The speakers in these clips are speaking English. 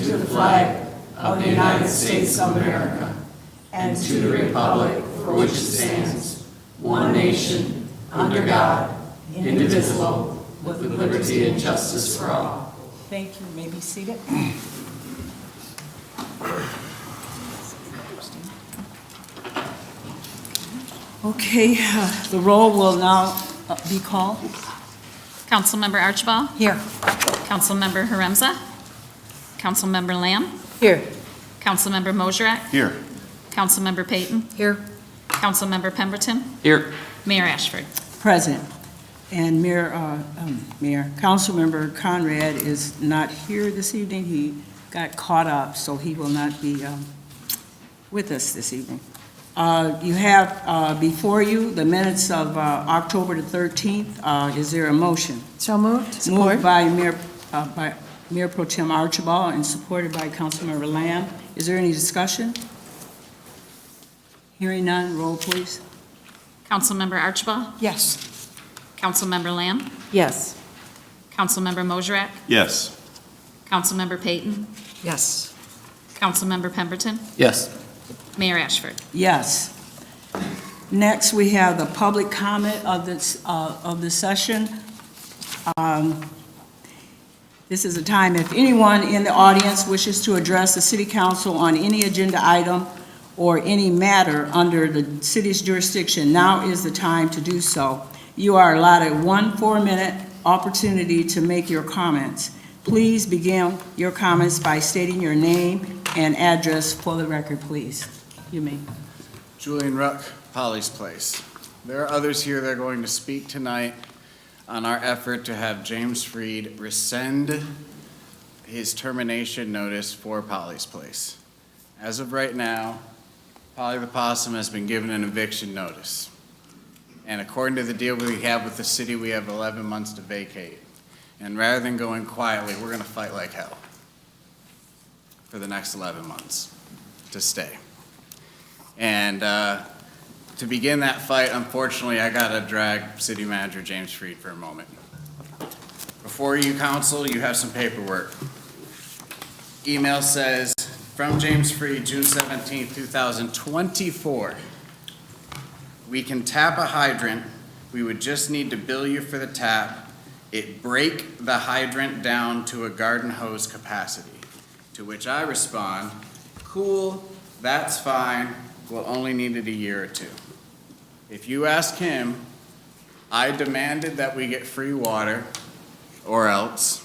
to the flag of the United States of America and to the republic for which it stands, one nation, under God, indivisible, with liberty and justice for all. Thank you. You may be seated. Okay, the roll will now be called. Councilmember Archibald? Here. Councilmember Haremza? Councilmember Lamb? Here. Councilmember Mosrak? Here. Councilmember Payton? Here. Councilmember Pemberton? Here. Mayor Ashford? Present. And Councilmember Conrad is not here this evening. He got caught up, so he will not be with us this evening. You have before you the minutes of October the 13th. Is there a motion? So moved. Moved by Mayor Pro Tem Archibald and supported by Councilmember Lamb. Is there any discussion? Hearing none, roll please. Councilmember Archibald? Yes. Councilmember Lamb? Yes. Councilmember Mosrak? Yes. Councilmember Payton? Yes. Councilmember Pemberton? Yes. Mayor Ashford? Yes. Next, we have the public comment of the session. This is a time if anyone in the audience wishes to address the City Council on any agenda item or any matter under the city's jurisdiction, now is the time to do so. You are allotted 1 4-minute opportunity to make your comments. Please begin your comments by stating your name and address for the record, please. You may. Julian Ruck, Polly's Place. There are others here that are going to speak tonight on our effort to have James Freed rescind his termination notice for Polly's Place. As of right now, Polly the Possum has been given an eviction notice. And according to the deal we have with the city, we have 11 months to vacate. And rather than going quietly, we're gonna fight like hell for the next 11 months to stay. And to begin that fight, unfortunately, I gotta drag City Manager James Freed for a moment. Before you, council, you have some paperwork. Email says, from James Freed, June 17th, 2024. We can tap a hydrant. We would just need to bill you for the tap. It break the hydrant down to a garden hose capacity. To which I respond, cool, that's fine. We'll only need it a year or two. If you ask him, I demanded that we get free water or else,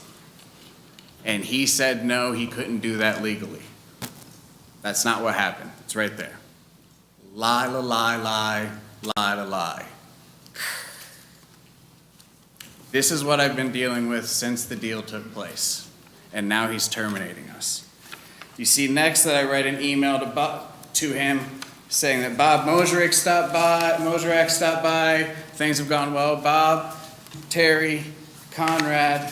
and he said no, he couldn't do that legally. That's not what happened. It's right there. Lie, la, lie, lie, lie, la, lie. This is what I've been dealing with since the deal took place, and now he's terminating us. You see next that I write an email to him saying that Bob Mosrak stopped by, things have gone well. Bob, Terry, Conrad,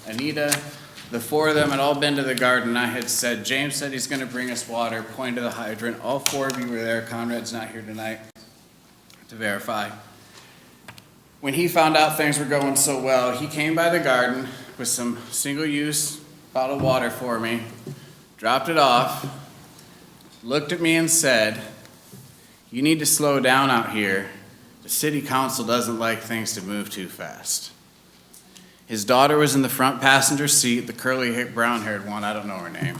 Anita, the 4 of them had all been to the garden. I had said, James said he's gonna bring us water, point to the hydrant. All 4 of you were there. Conrad's not here tonight to verify. When he found out things were going so well, he came by the garden with some single-use bottled water for me, dropped it off, looked at me and said, you need to slow down out here. The city council doesn't like things to move too fast. His daughter was in the front passenger seat, the curly brown-haired one, I don't know her name.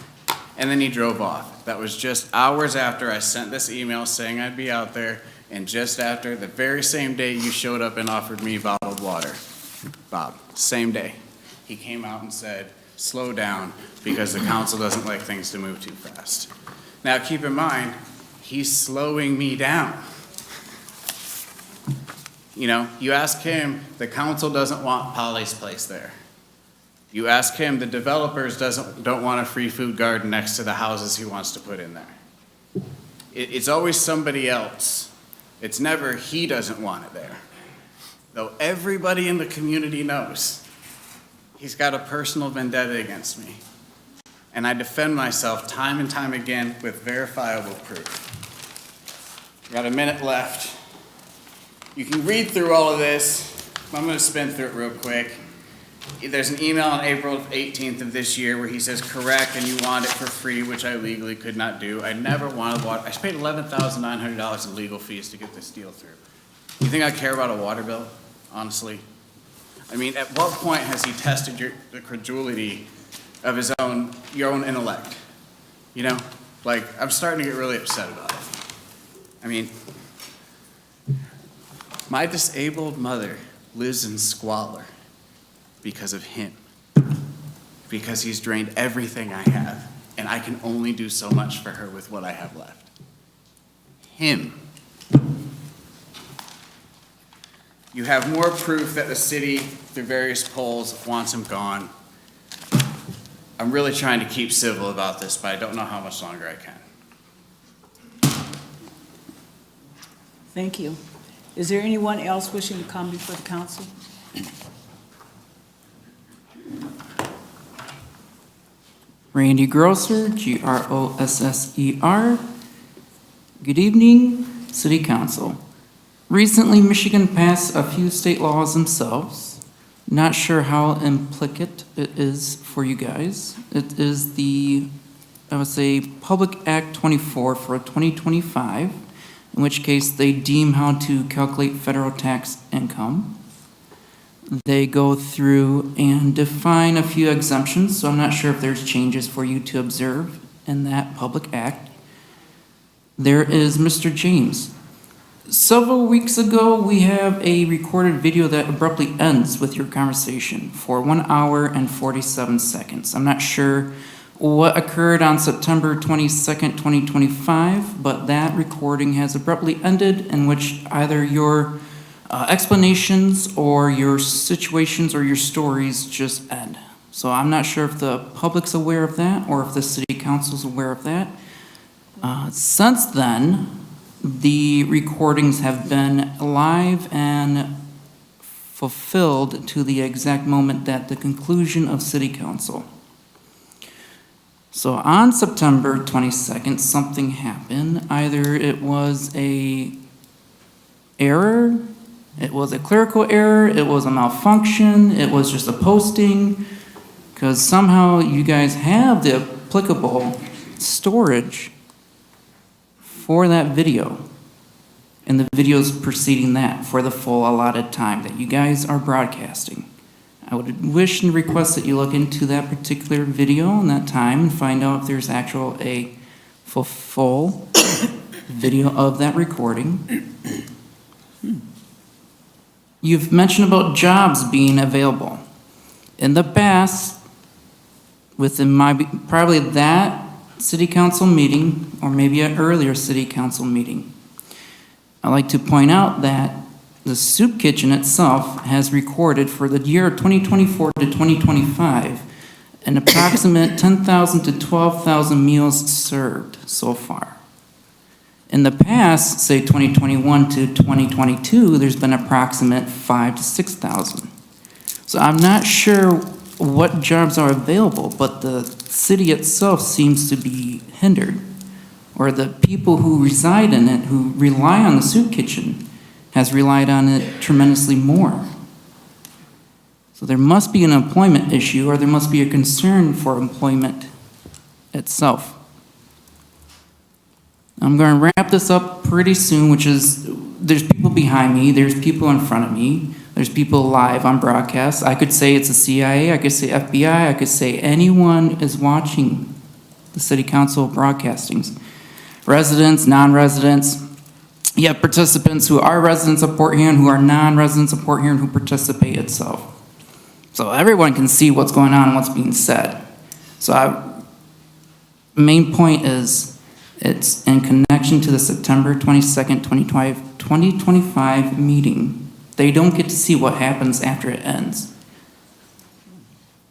And then he drove off. That was just hours after I sent this email saying I'd be out there, and just after, the very same day you showed up and offered me bottled water. Bob, same day. He came out and said, slow down, because the council doesn't like things to move too fast. Now keep in mind, he's slowing me down. You know, you ask him, the council doesn't want Polly's Place there. You ask him, the developers don't want a free food garden next to the houses he wants to put in there. It's always somebody else. It's never he doesn't want it there. Though everybody in the community knows he's got a personal vendetta against me. And I defend myself time and time again with verifiable proof. Got a minute left. You can read through all of this. I'm going to spin through it real quick. there's an email on April 18th of this year where he says, correct, and you want it for free, which I legally could not do. I never wanted water. I paid $11,900 in legal fees to get this deal through. You think I care about a water bill, honestly? I mean, at what point has he tested the credulity of your own intellect? You know, like, I'm starting to get really upset about it. I mean, my disabled mother lives in squalor because of him, because he's drained everything I have, and I can only do so much for her with what I have left. Him. You have more proof that the city, through various polls, wants him gone. I'm really trying to keep civil about this, but I don't know how much longer I can. Thank you. Is there anyone else wishing to come before the council? Randy Grosser, Grosser. Good evening, City Council. Recently, Michigan passed a few state laws themselves. Not sure how implicate it is for you guys. It is the, I would say, Public Act 24 for 2025, in which case they deem how to calculate federal tax income. They go through and define a few exemptions, so I'm not sure if there's changes for you to observe in that public act. There is Mr. James. Several weeks ago, we have a recorded video that abruptly ends with your conversation for 1 hour and 47 seconds. I'm not sure what occurred on September 22nd, 2025, but that recording has abruptly ended, in which either your explanations or your situations or your stories just end. So I'm not sure if the public's aware of that or if the city council's aware of that. Since then, the recordings have been live and fulfilled to the exact moment that the conclusion of city council. So on September 22nd, something happened. Either it was a error, it was a clerical error, it was a malfunction, it was just a posting, because somehow you guys have the applicable storage for that video and the videos preceding that for the full allotted time that you guys are broadcasting. I would wish and request that you look into that particular video and that time and find out if there's a full video of that recording. You've mentioned about jobs being available. In the past, within probably that city council meeting, or maybe an earlier city council meeting, I'd like to point out that the soup kitchen itself has recorded for the year 2024 to 2025 an approximate 10,000 to 12,000 meals served so far. In the past, say 2021 to 2022, there's been approximate 5,000 to 6,000. So I'm not sure what jobs are available, but the city itself seems to be hindered, or the people who reside in it, who rely on the soup kitchen, has relied on it tremendously more. So there must be an employment issue, or there must be a concern for employment itself. I'm going to wrap this up pretty soon, which is, there's people behind me, there's people in front of me, there's people live on broadcast. I could say it's the CIA, I could say FBI, I could say anyone is watching the city council broadcastings. Residents, non-residents, you have participants who are residents of Port Huron, who are non-residents of Port Huron, who participate itself. So everyone can see what's going on and what's being said. So main point is, it's in connection to the September 22nd, 2025 meeting. They don't get to see what happens after it ends,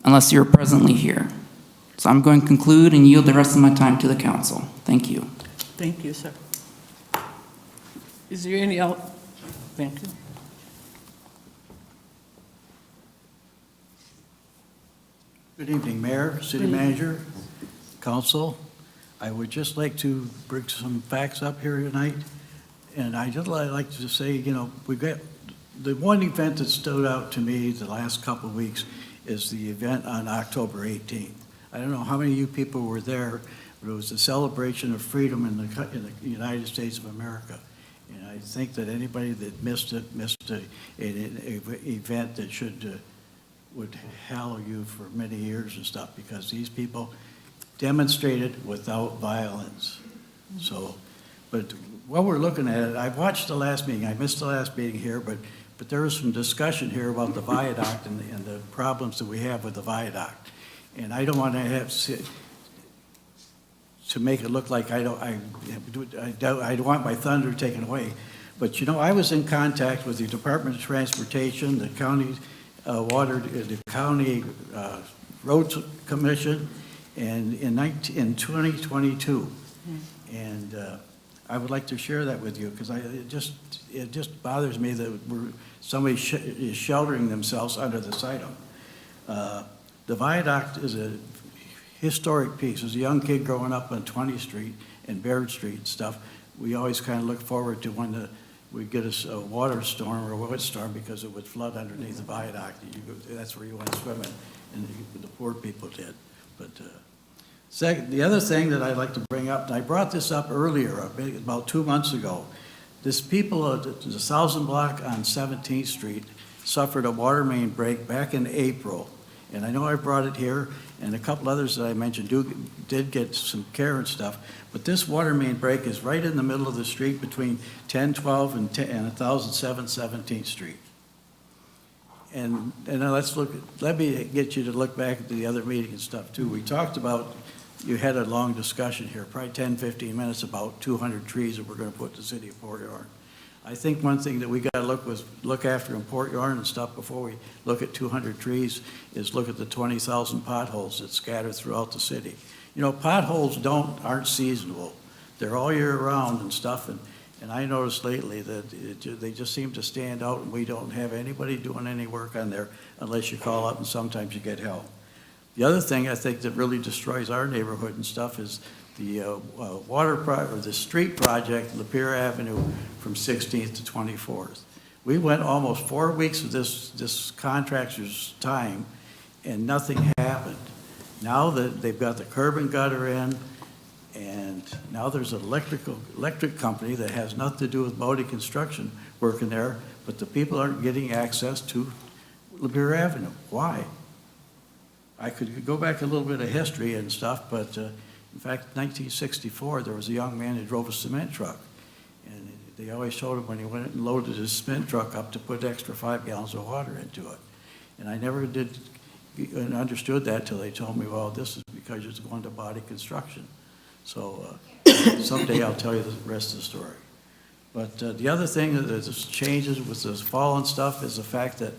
unless you're presently here. So I'm going to conclude and yield the rest of my time to the council. Thank you. Thank you, sir. Is there any else? Thank you. Good evening, Mayor, City Manager, Council. I would just like to bring some facts up here tonight. And I'd just like to say, you know, we've got the one event that stood out to me the last couple of weeks is the event on October 18th. I don't know how many of you people were there, but it was a celebration of freedom in the United States of America. And I think that anybody that missed it, missed an event that would hallow you for many years and stuff, because these people demonstrated without violence. So, but what we're looking at, I watched the last meeting, I missed the last meeting here, but there was some discussion here about the viaduct and the problems that we have with the viaduct. And I don't want to make it look like I don't want my thunder taken away. But you know, I was in contact with the Department of Transportation, the county the county roads commission, and in 2022. And I would like to share that with you, because it just bothers me that somebody is sheltering themselves under the sitem. The viaduct is a historic piece. As a young kid growing up on 20th Street and Baird Street and stuff, we always kind of look forward to when we'd get a water storm or a wind storm, because it would flood underneath the viaduct. That's where you went swimming, and the poor people did. But the other thing that I'd like to bring up, and I brought this up earlier, about 2 months ago, this people at the 1000 block on 17th Street suffered a water main break back in April. And I know I brought it here, and a couple others that I mentioned did get some care and stuff, but this water main break is right in the middle of the street between 1012 and 1007 17th Street. And let me get you to look back at the other meeting and stuff too. We talked about, you had a long discussion here, probably 10, 15 minutes, about 200 trees that we're going to put in the city of Port Huron. I think one thing that we got to look after in Port Huron and stuff before we look at 200 trees is look at the 20,000 potholes that scatter throughout the city. You know, potholes aren't seasonal. They're all year round and stuff, and I noticed lately that they just seem to stand out, and we don't have anybody doing any work on there unless you call up, and sometimes you get help. The other thing I think that really destroys our neighborhood and stuff is the the street project, Lapeer Avenue, from 16th to 24th. We went almost 4 weeks of this contractor's time, and nothing happened. Now that they've got the curb and gutter in, and now there's an electric company that has nothing to do with Bodie Construction working there, but the people aren't getting access to Lapeer Avenue. Why? I could go back a little bit of history and stuff, but in fact, 1964, there was a young man who drove a cement truck. And they always told him when he went and loaded his cement truck up to put extra 5 gallons of water into it. And I never did understood that till they told me, well, this is because it's going to Bodie Construction. So someday I'll tell you the rest of the story. But the other thing that changes with this fall and stuff is the fact that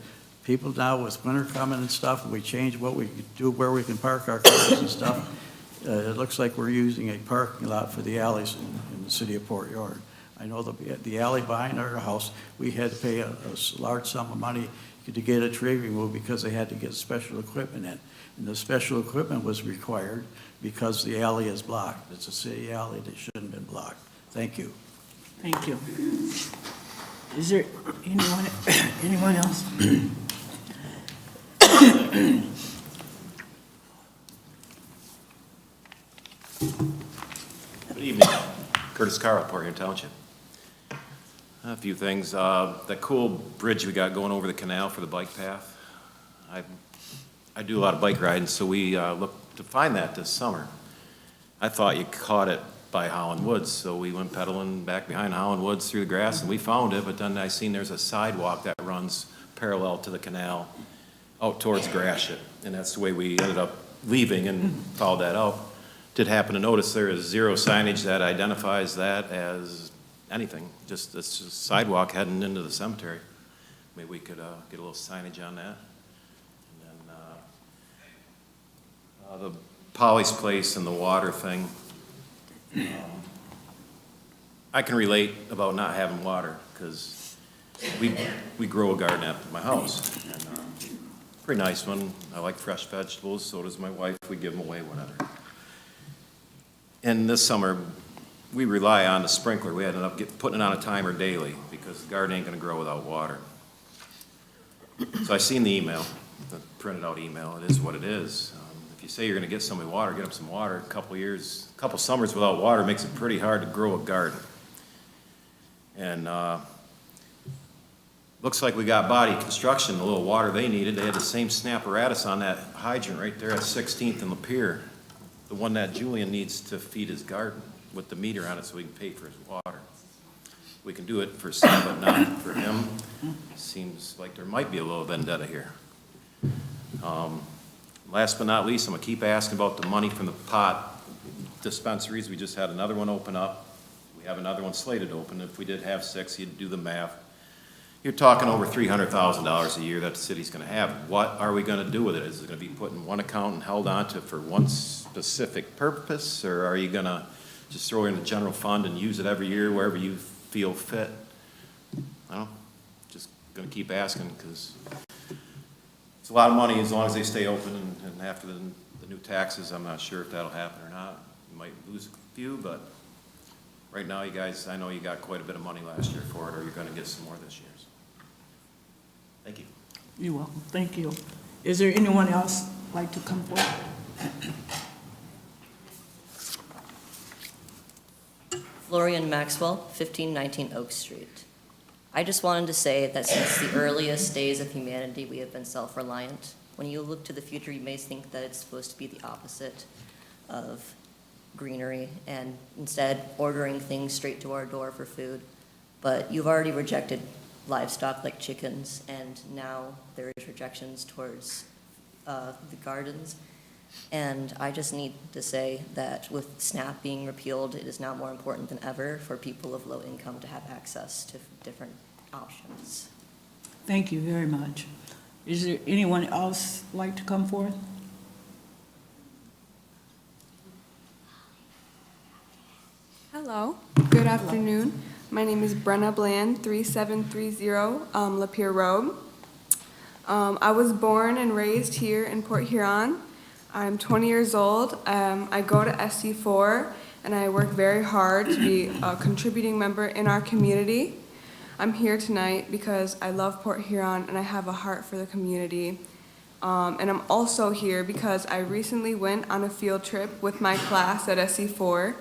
people now, with winter coming and stuff, we change what we do, where we can park our cars and stuff. It looks like we're using a parking lot for the alleys in the city of Port Huron. I know the alley behind our house, we had to pay a large sum of money to get a tree removed because they had to get special equipment in. And the special equipment was required because the alley is blocked. It's a city alley that shouldn't have been blocked. Thank you. Thank you. Is there anyone else? Good evening. Curtis Carl, Port Huron Township. A few things. That cool bridge we got going over the canal for the bike path. I do a lot of bike riding, so we looked to find that this summer. I thought you caught it by Holland Woods, so we went pedaling back behind Holland Woods through the grass, and we found it, but then I seen there's a sidewalk that runs parallel to the canal out towards Gratiot, and that's the way we ended up leaving and followed that out. Did happen to notice there is zero signage that identifies that as anything, just it's a sidewalk heading into the cemetery. Maybe we could get a little signage on that. And then the Polly's place and the water thing. I can relate about not having water because we grow a garden at my house. And, pretty nice one. I like fresh vegetables, so does my wife. We give them away whenever. And this summer, we rely on the sprinkler. We ended up putting it on a timer daily because the garden ain't going to grow without water. So I seen the email. printed out email. It is what it is. If you say you're gonna get somebody water, get them some water. A couple summers without water makes it pretty hard to grow a garden. And, looks like we got Body Construction, the little water they needed. They had the same snapparatus on that hydrant right there at 16th and Lapeer, the one that Julian needs to feed his garden with the meter on it so he can pay for his water. We can do it for some, but not for him. Seems like there might be a little vendetta here. Last but not least, I'm gonna keep asking about the money from the pot dispensaries. We just had another one open up. We have another one slated to open. If we did have 6, you'd do the math. You're talking over $300,000 a year that the city's gonna have. What are we gonna do with it? Is it gonna be put in one account and held on to for one specific purpose? Or are you gonna just throw it in the general fund and use it every year wherever you feel fit? I don't know, just gonna keep asking, because it's a lot of money as long as they stay open, and after the new taxes, I'm not sure if that'll happen or not. You might lose a few, but right now, you guys, I know you got quite a bit of money last year for it, or you're gonna get some more this year. So, thank you. You're welcome. Thank you. Is there anyone else like to come forward? Lorian Maxwell, 1519 Oak Street. I just wanted to say that since the earliest days of humanity, we have been self-reliant. When you look to the future, you may think that it's supposed to be the opposite of greenery and instead ordering things straight to our door for food. But you've already rejected livestock like chickens, and now there is rejections towards the gardens. And I just need to say that with SNAP being repealed, it is now more important than ever for people of low income to have access to different options. Thank you very much. Is there anyone else like to come forth? Hello, good afternoon. My name is Brenna Bland, 3730 Lapeer Road. I was born and raised here in Port Huron. I'm 20 years old. I go to SC4, and I work very hard to be a contributing member in our community. I'm here tonight because I love Port Huron and I have a heart for the community. And I'm also here because I recently went on a field trip with my class at SC4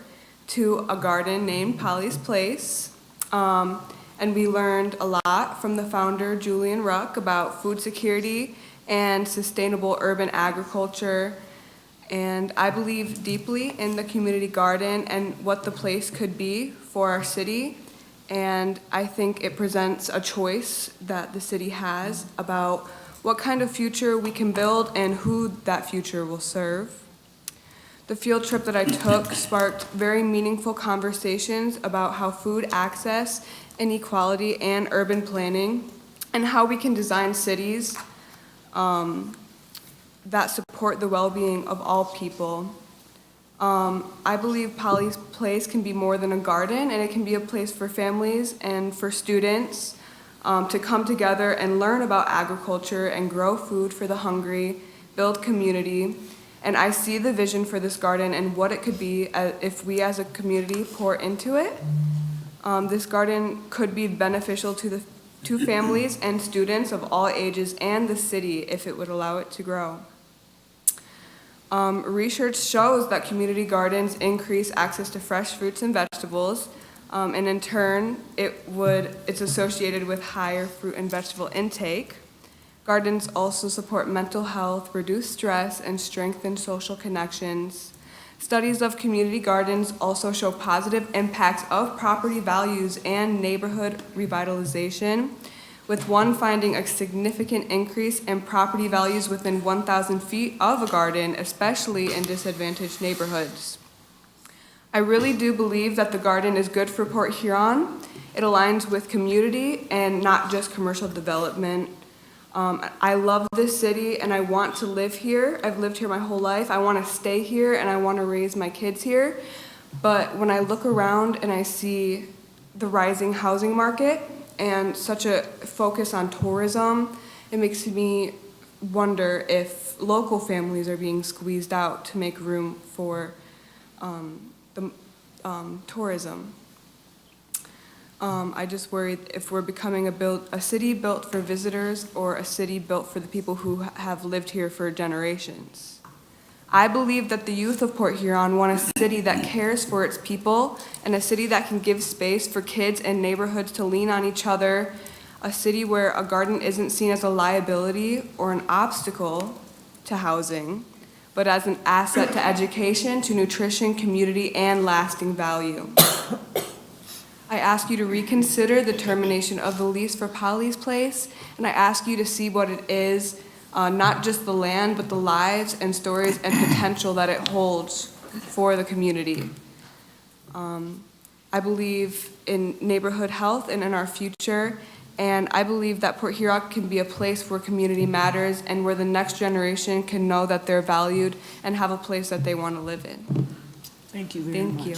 to a garden named Polly's Place. And we learned a lot from the founder, Julian Ruck, about food security and sustainable urban agriculture. And I believe deeply in the community garden and what the place could be for our city. And I think it presents a choice that the city has about what kind of future we can build and who that future will serve. The field trip that I took sparked very meaningful conversations about how food access, inequality, and urban planning, and how we can design cities that support the well-being of all people. I believe Polly's Place can be more than a garden, and it can be a place for families and for students to come together and learn about agriculture and grow food for the hungry, build community. And I see the vision for this garden and what it could be if we as a community pour into it. This garden could be beneficial to families and students of all ages and the city if it would allow it to grow. Research shows that community gardens increase access to fresh fruits and vegetables, and in turn, it's associated with higher fruit and vegetable intake. Gardens also support mental health, reduce stress, and strengthen social connections. Studies of community gardens also show positive impacts of property values and neighborhood revitalization, with one finding a significant increase in property values within 1,000 feet of a garden, especially in disadvantaged neighborhoods. I really do believe that the garden is good for Port Huron. It aligns with community and not just commercial development. I love this city and I want to live here. I've lived here my whole life. I want to stay here and I want to raise my kids here. But when I look around and I see the rising housing market and such a focus on tourism, it makes me wonder if local families are being squeezed out to make room for the tourism. I just worry if we're becoming a city built for visitors or a city built for the people who have lived here for generations. I believe that the youth of Port Huron want a city that cares for its people and a city that can give space for kids and neighborhoods to lean on each other, a city where a garden isn't seen as a liability or an obstacle to housing, but as an asset to education, to nutrition, community, and lasting value. I ask you to reconsider the termination of the lease for Polly's Place, and I ask you to see what it is, not just the land, but the lives and stories and potential that it holds for the community. I believe in neighborhood health and in our future, and I believe that Port Huron can be a place where community matters and where the next generation can know that they're valued and have a place that they want to live in. Thank you very much. Thank you.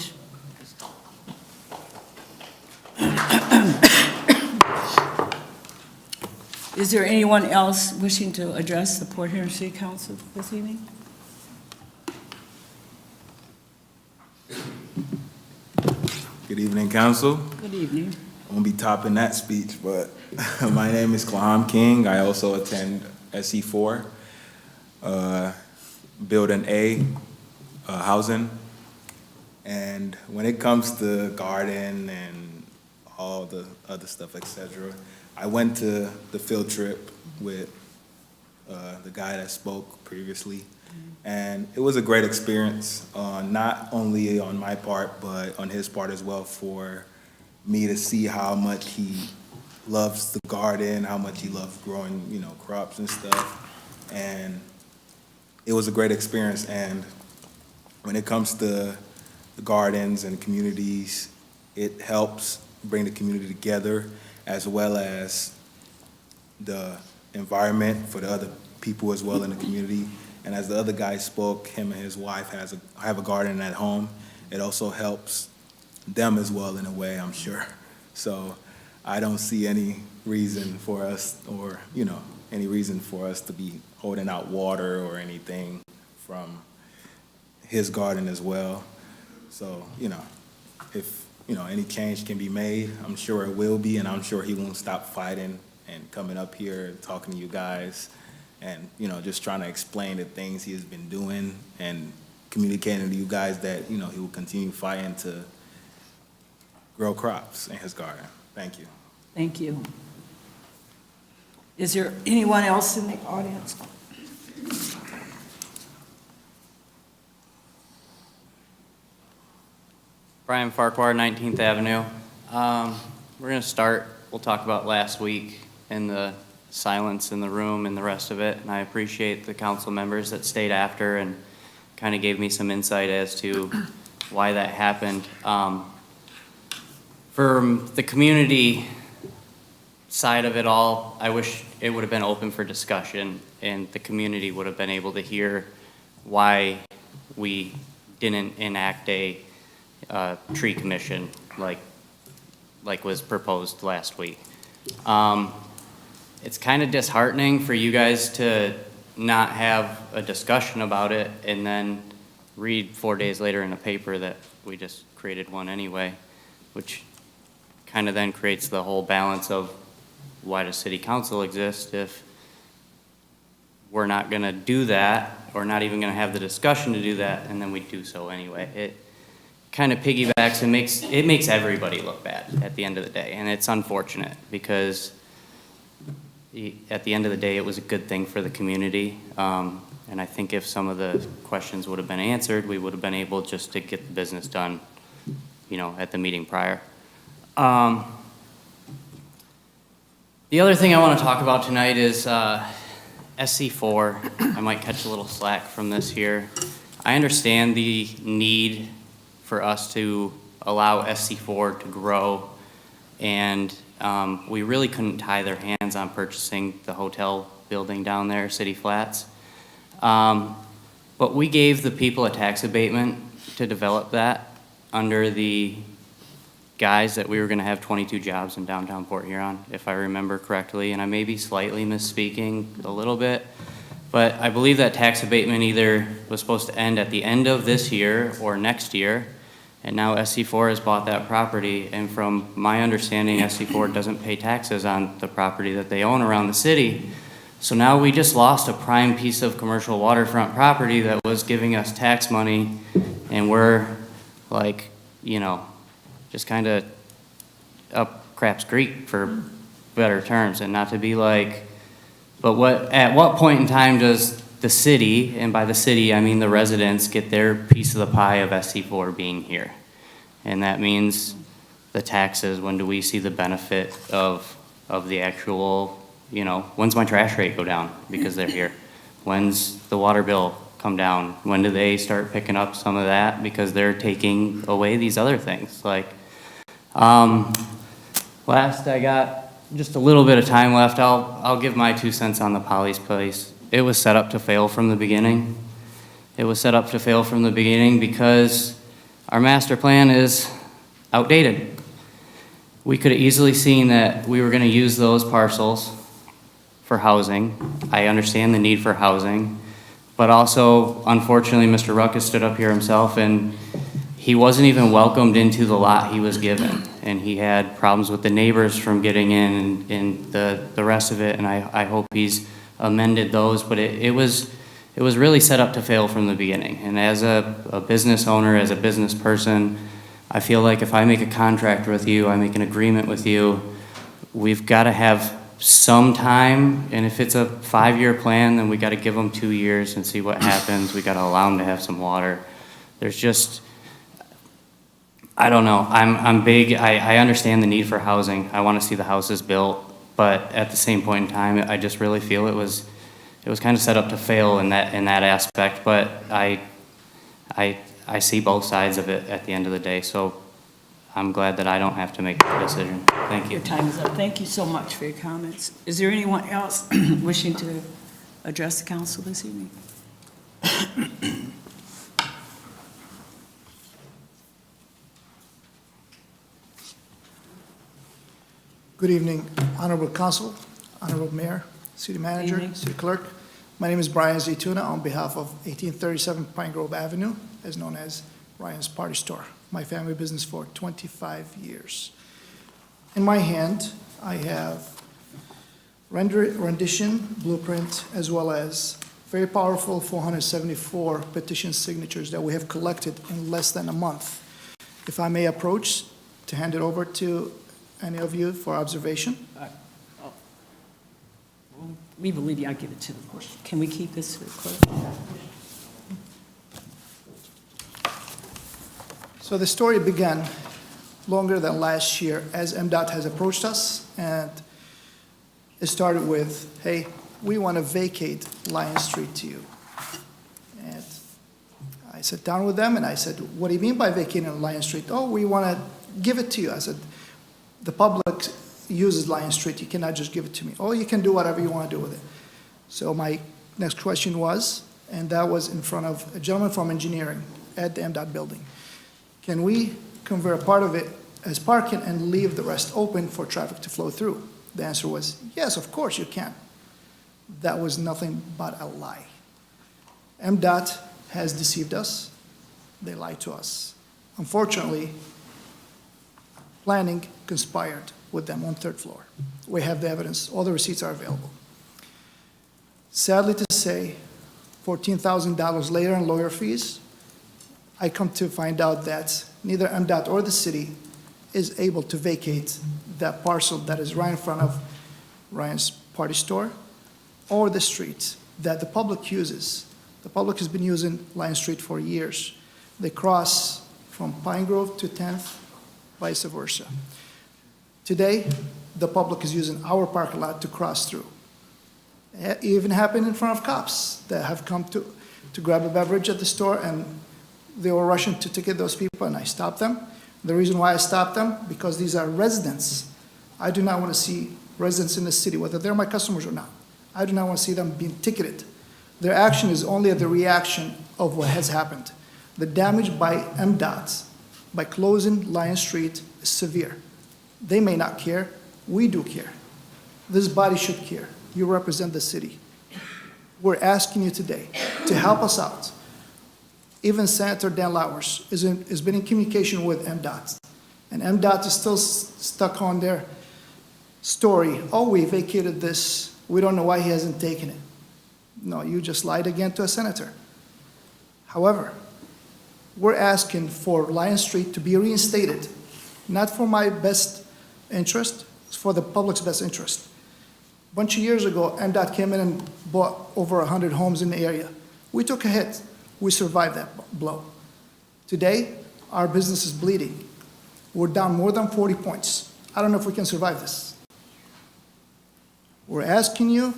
Is there anyone else wishing to address the Port Huron City Council this evening? Good evening, Council. Good evening. I won't be topping that speech, but my name is Klaham King. I also attend SE4, Building A, housing. And when it comes to garden and all the other stuff, etc., I went to the field trip with the guy that spoke previously, and it was a great experience, not only on my part, but on his part as well, for me to see how much he loves the garden, how much he loves growing, crops and stuff. And it was a great experience. And when it comes to the gardens and communities, it helps bring the community together, as well as the environment for the other people as well in the community. And as the other guy spoke, him and his wife have a garden at home. It also helps them as well in a way, I'm sure. So I don't see any reason for us, or any reason for us to be holding out water or anything from his garden as well. So, if any change can be made, I'm sure it will be, and I'm sure he won't stop fighting and coming up here and talking to you guys and, just trying to explain the things he has been doing and communicating to you guys that, he will continue fighting to grow crops in his garden. Thank you. Thank you. Is there anyone else in the audience? Brian Farquhar, 19th Avenue. We're going to start, we'll talk about last week and the silence in the room and the rest of it. And I appreciate the council members that stayed after and kind of gave me some insight as to why that happened. From the community side of it all, I wish it would have been open for discussion and the community would have been able to hear why we didn't enact a tree commission like was proposed last week. It's kind of disheartening for you guys to not have a discussion about it and then read 4 days later in a paper that we just created one anyway, which kind of then creates the whole balance of why does city council exist if we're not going to do that or not even going to have the discussion to do that, and then we do so anyway. It kind of piggybacks and makes everybody look bad at the end of the day, and it's unfortunate because at the end of the day it was a good thing for the community, and I think if some of the questions would have been answered, we would have been able just to get the business done, at the meeting prior. The other thing I want to talk about tonight is SC4. I might catch a little slack from this here. I understand the need for us to allow SC4 to grow, and we really couldn't tie their hands on purchasing the hotel building down there, City Flats. But we gave the people a tax abatement to develop that under the guise that we were going to have 22 jobs in downtown Port Huron, if I remember correctly, and I may be slightly misspeaking a little bit, but I believe that tax abatement either was supposed to end at the end of this year or next year, And now SC4 has bought that property, and from my understanding, SC4 doesn't pay taxes on the property that they own around the city. So now we just lost a prime piece of commercial waterfront property that was giving us tax money, and we're like, you know, just kind of up craps creek for better terms, and not to be like, but at what point in time does the city, and by the city I mean the residents, get their piece of the pie of SC4 being here? And that means the taxes. When do we see the benefit of the actual, you know, when's my trash rate go down because they're here? When's the water bill come down? When do they start picking up some of that because they're taking away these other things? Like, last, I got just a little bit of time left. I'll give my 2 cents on the Polly's Place. It was set up to fail from the beginning. It was set up to fail from the beginning because our master plan is outdated. We could have easily seen that we were going to use those parcels for housing. I understand the need for housing, but also, unfortunately, Mr. Ruckus stood up here himself, and he wasn't even welcomed into the lot he was given. And he had problems with the neighbors from getting in and the rest of it, and I hope he's amended those, but it was really set up to fail from the beginning. And as a business owner, as a business person, I feel like if I make a contract with you, I make an agreement with you, we've got to have some time, and if it's a 5-year plan, then we got to give them 2 years and see what happens. We got to allow them to have some water. There's just, I don't know. I'm big. I understand the need for housing. I want to see the houses built, but at the same point in time, I just really feel it was kind of set up to fail in that aspect. But I see both sides of it at the end of the day. So I'm glad that I don't have to make the decision. Thank you. Your time is up. Thank you so much for your comments. Is there anyone else wishing to address the council this evening? Good evening, Honorable Council, Honorable Mayor, City Manager, Evening. City Clerk. My name is Brian Zaytuna on behalf of 1837 Pine Grove Avenue, as known as Ryan's Party Store, my family business for 25 years. In my hand, I have rendition, blueprint, as well as very powerful 474 petition signatures that we have collected in less than a month. If I may approach to hand it over to any of you for observation. We believe you. I'll give it to the clerk. Can we keep this to the clerk? So the story began longer than last year as MDOT has approached us, and it started with, hey, we want to vacate Lion Street to you. And I sat down with them and I said, what do you mean by vacating Lion Street? Oh, we want to give it to you. I said, the public uses Lion Street. You cannot just give it to me. Oh, you can do whatever you want to do with it. So my next question was, and that was in front of a gentleman from engineering at the MDOT building, can we convert a part of it as parking and leave the rest open for traffic to flow through? The answer was, yes, of course you can. That was nothing but a lie. MDOT has deceived us. They lied to us. Unfortunately, planning conspired with them on third floor. We have the evidence. All the receipts are available. Sadly to say, $14,000 later in lawyer fees, I come to find out that neither MDOT or the city is able to vacate that parcel that is right in front of Ryan's Party Store or the street that the public uses. The public has been using Lion Street for years. They cross from Pine Grove to 10th, vice versa. Today, the public is using our parking lot to cross through. It even happened in front of cops that have come to grab a beverage at the store, and they were rushing to ticket those people, and I stopped them. The reason why I stopped them, because these are residents. I do not want to see residents in the city, whether they're my customers or not. I do not want to see them being ticketed. Their action is only the reaction of what has happened. The damage by MDOT, by closing Lion Street, is severe. They may not care. We do care. This body should care. You represent the city. We're asking you today to help us out. Even Senator Dan Lowers has been in communication with MDOT. And MDOT is still stuck on their story. Oh, we vacated this. We don't know why he hasn't taken it. No, you just lied again to a senator. However, we're asking for Lion Street to be reinstated, not for my best interest, it's for the public's best interest. A bunch of years ago, MDOT came in and bought over 100 homes in the area. We took a hit. We survived that blow. Today, our business is bleeding. We're down more than 40 points. I don't know if we can survive this. We're asking you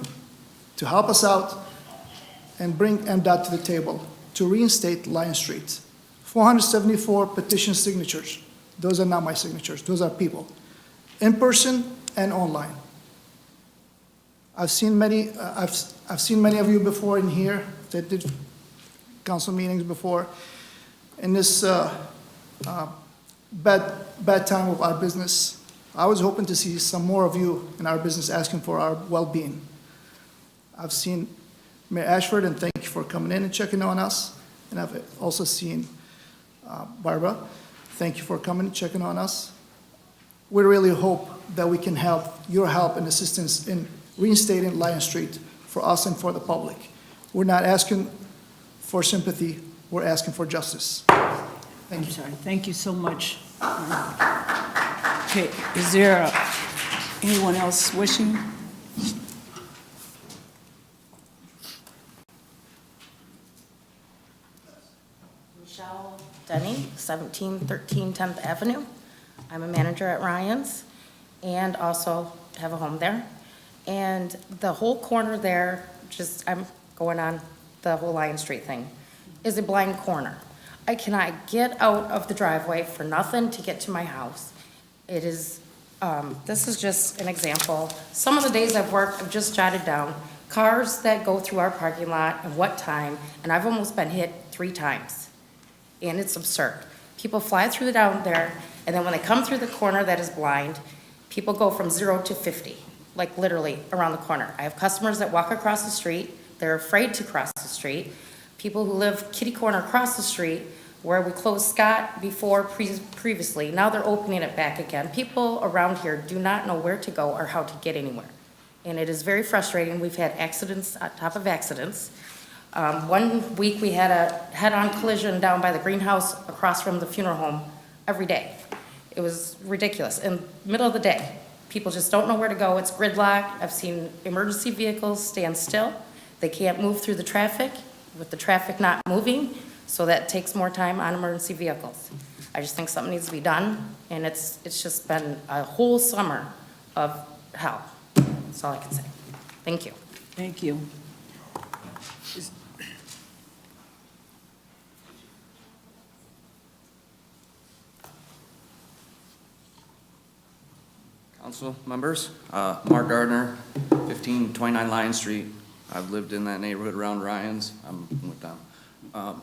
to help us out and bring MDOT to the table to reinstate Lion Street. 474 petition signatures. Those are not my signatures. Those are people, in person and online. I've seen many of you before in here that did council meetings before. In this bad time of our business, I was hoping to see some more of you in our business asking for our well-being. I've seen Mayor Ashford, and thank you for coming in and checking on us. And I've also seen Barbara. Thank you for coming and checking on us. We really hope that we can have your help and assistance in reinstating Lion Street for us and for the public. We're not asking for sympathy, we're asking for justice. Thank you. Sorry, thank you so much. Okay, is there anyone else wishing? Michelle Denny, 1713 10th Avenue. I'm a manager at Ryan's and also have a home there. And the whole corner there, I'm going on the whole Lion Street thing, is a blind corner. I cannot get out of the driveway for nothing to get to my house. It is, this is just an example. Some of the days I've worked, I've just jotted down cars that go through our parking lot and what time, and I've almost been hit 3 times. And it's absurd. People fly through down there, and then when they come through the corner that is blind, people go from 0 to 50, like literally around the corner. I have customers that walk across the street. They're afraid to cross the street. People who live kitty corner across the street, where we closed Scott before previously, now they're opening it back again. People around here do not know where to go or how to get anywhere. And it is very frustrating. We've had accidents on top of accidents. One week we had a head-on collision down by the greenhouse across from the funeral home every day. It was ridiculous. In the middle of the day, people just don't know where to go. It's gridlock. I've seen emergency vehicles stand still. They can't move through the traffic with the traffic not moving, so that takes more time on emergency vehicles. I just think something needs to be done, and it's just been a whole summer of hell. That's all I can say. Thank you. Thank you. Council members, Mark Gardner, 1529 Lion Street. I've lived in that neighborhood around Ryan's. I'm with them.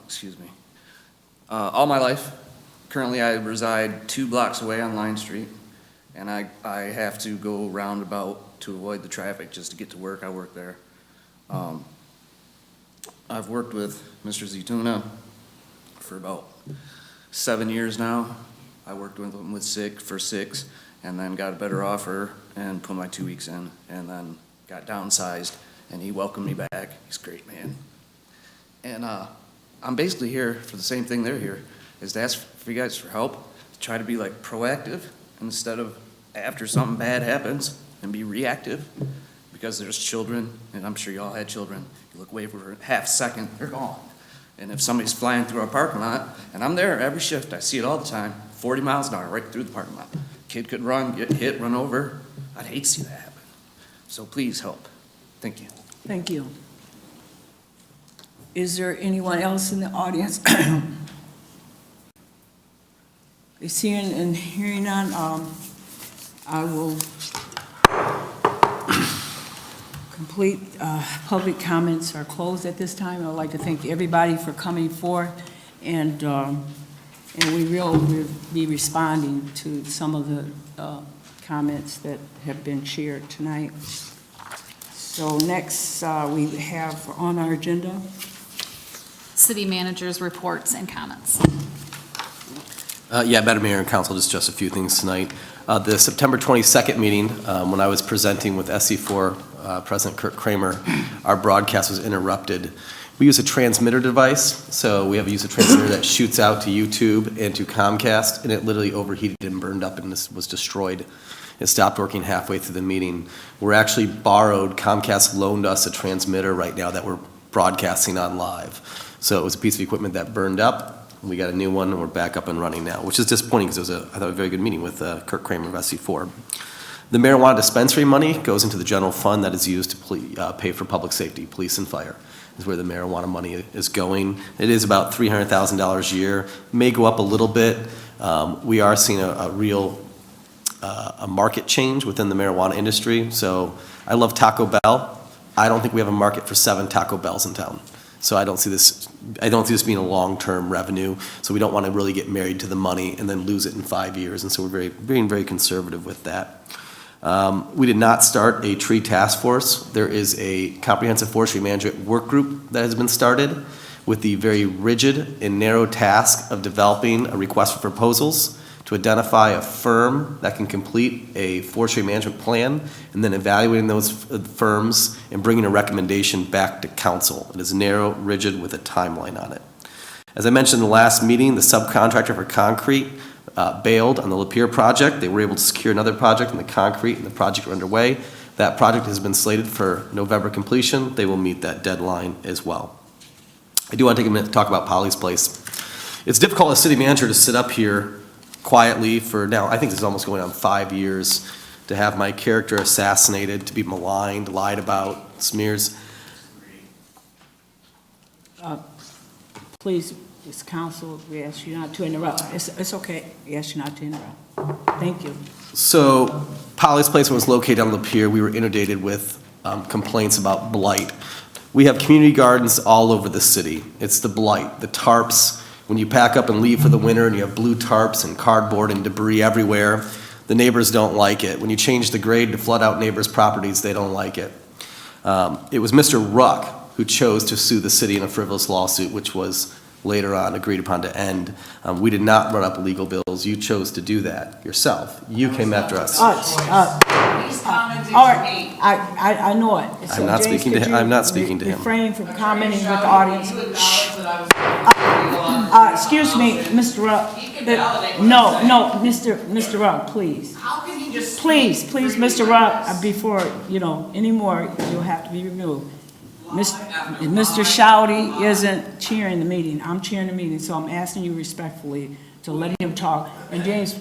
Excuse me. All my life. Currently, I reside 2 blocks away on Lion Street, and I have to go roundabout to avoid the traffic just to get to work. I work there. I've worked with Mr. Zituna for about 7 years now. I worked with him for 6, and then got a better offer and put my 2 weeks in, and then got downsized, and he welcomed me back. He's a great man. And I'm basically here for the same thing they're here, is to ask for you guys for help, to try to be like proactive instead of after something bad happens and be reactive, because there's children, and I'm sure you all had children. You look away for a half second, they're gone. And if somebody's flying through our parking lot, and I'm there every shift, I see it all the time, 40 miles an hour right through the parking lot. Kid could run, get hit, run over. I'd hate to see that happen. So please help. Thank you. Thank you. Is there anyone else in the audience? Seeing and hearing none, I will complete public comments are closed at this time. I'd like to thank everybody for coming forth, and we will be responding to some of the comments that have been shared tonight. So next, we have on our agenda City managers' reports and comments. Yeah, Madam Mayor and Council, just a few things tonight. The September 22nd meeting, when I was presenting with SC4 President Kirk Kramer, our broadcast was interrupted. We use a transmitter device, so we use a transmitter that shoots out to YouTube and to Comcast, and it literally overheated and burned up and this was destroyed. It stopped working halfway through the meeting. We're actually borrowed, Comcast loaned us a transmitter right now that we're broadcasting on live. So it was a piece of equipment that burned up. We got a new one and we're back up and running now, which is disappointing because it was I thought, a very good meeting with Kirk Kramer of SC4. The marijuana dispensary money goes into the general fund that is used to pay for public safety, police and fire. Is where the marijuana money is going. It is about $300,000 a year. May go up a little bit. We are seeing a real market change within the marijuana industry. So I love Taco Bell. I don't think we have a market for 7 Taco Bells in town. So I don't see this being a long-term revenue. So we don't want to really get married to the money and then lose it in 5 years. And so we're being very conservative with that. We did not start a tree task force. There is a comprehensive forestry management work group that has been started with the very rigid and narrow task of developing a request for proposals to identify a firm that can complete a forestry management plan and then evaluating those firms and bringing a recommendation back to council. It is narrow, rigid, with a timeline on it. As I mentioned in the last meeting, the subcontractor for concrete bailed on the Lapeer project. They were able to secure another project in the concrete and the project are underway. That project has been slated for November completion. They will meet that deadline as well. I do want to take a minute to talk about Polly's Place. It's difficult as city manager to sit up here quietly for now, I think this is almost going on 5 years, to have my character assassinated, to be maligned, lied about, smears. Please, it's council, we ask you not to interrupt. It's okay, we ask you not to interrupt. Thank you. So Polly's Place was located on Lapeer. We were inundated with complaints about blight. We have community gardens all over the city. It's the blight, the tarps. When you pack up and leave for the winter and you have blue tarps and cardboard and debris everywhere, the neighbors don't like it. When you change the grade to flood out neighbors' properties, they don't like it. It was Mr. Ruck who chose to sue the city in a frivolous lawsuit, which was later on agreed upon to end. We did not run up legal bills. You chose to do that yourself. You came after us. He's commenting All to right, me. I know it. So I'm not James, speaking to could him. you I'm not speaking to him. Refrain from commenting with the audience. You acknowledge that I was. Excuse me, Mr. Ruck. He can validate what No, I'm saying. Mr. Ruck, please. How can he just? Please, speak freely Mr. like Ruck, this? before, anymore, you'll have to be removed. Mr. Shouty isn't chairing the meeting. I'm chairing the meeting, so I'm asking you respectfully to let him talk. And James,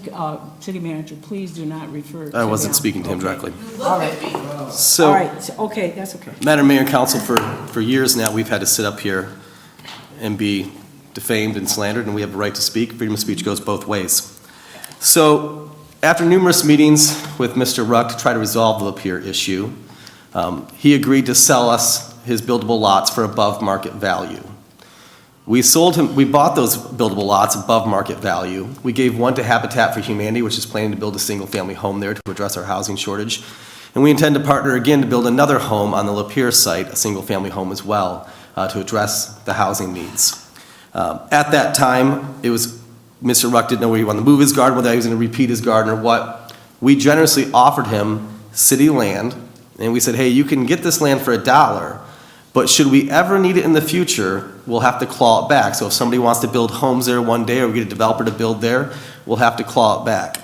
city manager, please do not refer to I wasn't him. speaking to him directly. All right, So, all right, okay, that's okay. Madam Mayor and Council, for years now, we've had to sit up here and be defamed and slandered, and we have the right to speak. Freedom of speech goes both ways. So, after numerous meetings with Mr. Ruck to try to resolve the Lapeer issue, he agreed to sell us his buildable lots for above market value. We bought those buildable lots above market value. We gave one to Habitat for Humanity, which is planning to build a single-family home there to address our housing shortage. And we intend to partner again to build another home on the Lapeer site, a single-family home as well, to address the housing needs. At that time, it was Mr. Ruck didn't know where he wanted to move his garden, whether he was going to repeat his garden or what. We generously offered him city land, and we said, hey, you can get this land for $1, but should we ever need it in the future, we'll have to claw it back. So if somebody wants to build homes there one day, or we get a developer to build there, we'll have to claw it back.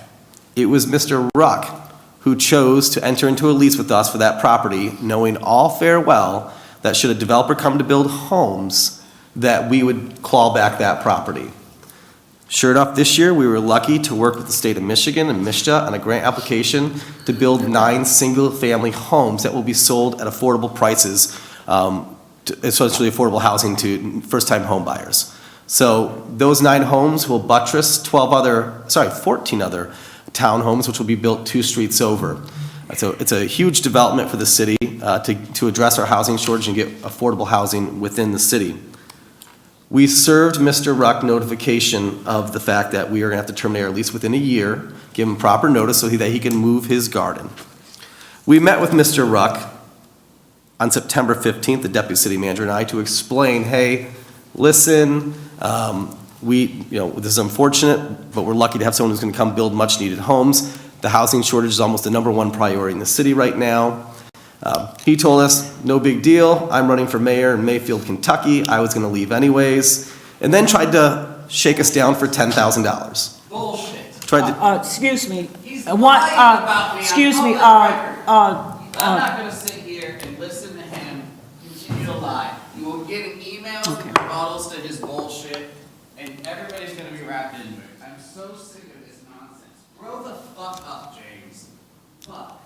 It was Mr. Ruck who chose to enter into a lease with us for that property, knowing all fair well that should a developer come to build homes, that we would claw back that property. Sure enough, this year we were lucky to work with the state of Michigan and MSHDA on a grant application to build 9 single-family homes that will be sold at affordable prices, essentially affordable housing to first-time home buyers. So those 9 homes will buttress 14 other townhomes, which will be built 2 streets over. So it's a huge development for the city to address our housing shortage and get affordable housing within the city. We served Mr. Ruck notification of the fact that we are going to have to terminate our lease within a year, give him proper notice so that he can move his garden. We met with Mr. Ruck on September 15th, the deputy city manager and I, to explain, hey, listen. This is unfortunate, but we're lucky to have someone who's going to come build much-needed homes. The housing shortage is almost the #1 priority in the city right now. He told us, no big deal, I'm running for mayor in Mayfield, Kentucky, I was going to leave anyways, and then tried to shake us down for $10,000. Bullshit. Excuse me. He's What, lying about me on excuse me, public record. I'm not gonna sit here and listen to him continue to lie. You will get emails and rebuttals to his bullshit, and everybody's gonna be wrapped into it. I'm so sick of this nonsense. Grow the fuck up, James. Fuck.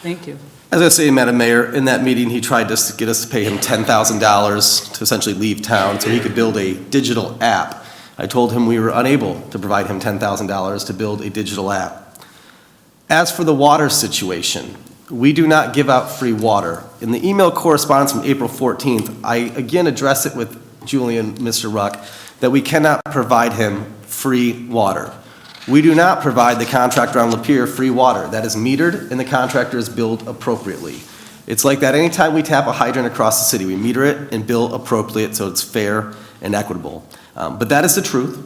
Thank you. As I say, Madam Mayor, in that meeting, he tried to get us to pay him $10,000 to essentially leave town so he could build a digital app. I told him we were unable to provide him $10,000 to build a digital app. As for the water situation, we do not give out free water. In the email correspondence from April 14th, I again address it with Julian, Mr. Ruck, that we cannot provide him free water. We do not provide the contractor on Lapeer free water. That is metered and the contractor is billed appropriately. It's like that anytime we tap a hydrant across the city, we meter it and bill appropriate so it's fair and equitable. But that is the truth.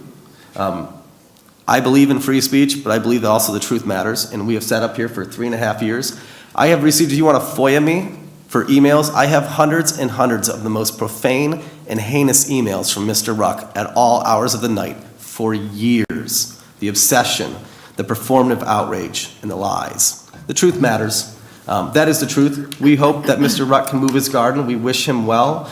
I believe in free speech, but I believe that also the truth matters, and we have sat up here for 3.5 years. I have received, if you want to FOIA me for emails, I have hundreds and hundreds of the most profane and heinous emails from Mr. Ruck at all hours of the night for years. The obsession, the performative outrage, and the lies. The truth matters. That is the truth. We hope that Mr. Ruck can move his garden. We wish him well.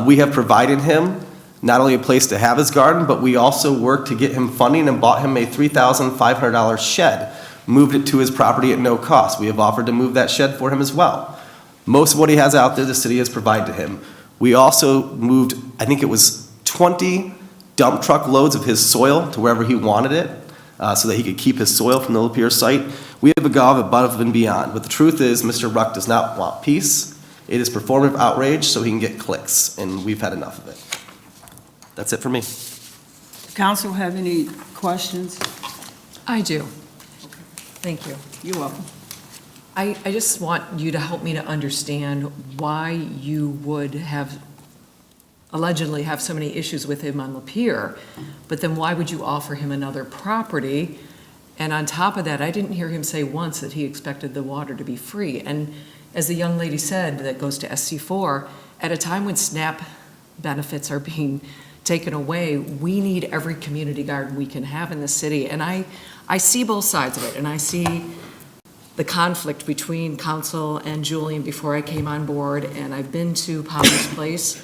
We have provided him not only a place to have his garden, but we also worked to get him funding and bought him a $3,500 shed, moved it to his property at no cost. We have offered to move that shed for him as well. Most of what he has out there, the city has provided to him. We also moved, I think it was 20 dump truck loads of his soil to wherever he wanted it, so that he could keep his soil from the Lapeer site. We have gone above and beyond. But the truth is, Mr. Ruck does not want peace. It is performative outrage so he can get clicks, and we've had enough of it. That's it for me. Council have any questions? I do. Thank you. You're welcome. I just want you to help me to understand why you would have allegedly have so many issues with him on Lapeer, but then why would you offer him another property? And on top of that, I didn't hear him say once that he expected the water to be free. And as the young lady said, that goes to SC4, at a time when SNAP benefits are being taken away, we need every community garden we can have in the city. And I see both sides of it, and I see the conflict between council and Julian before I came on board, and I've been to Polly's Place.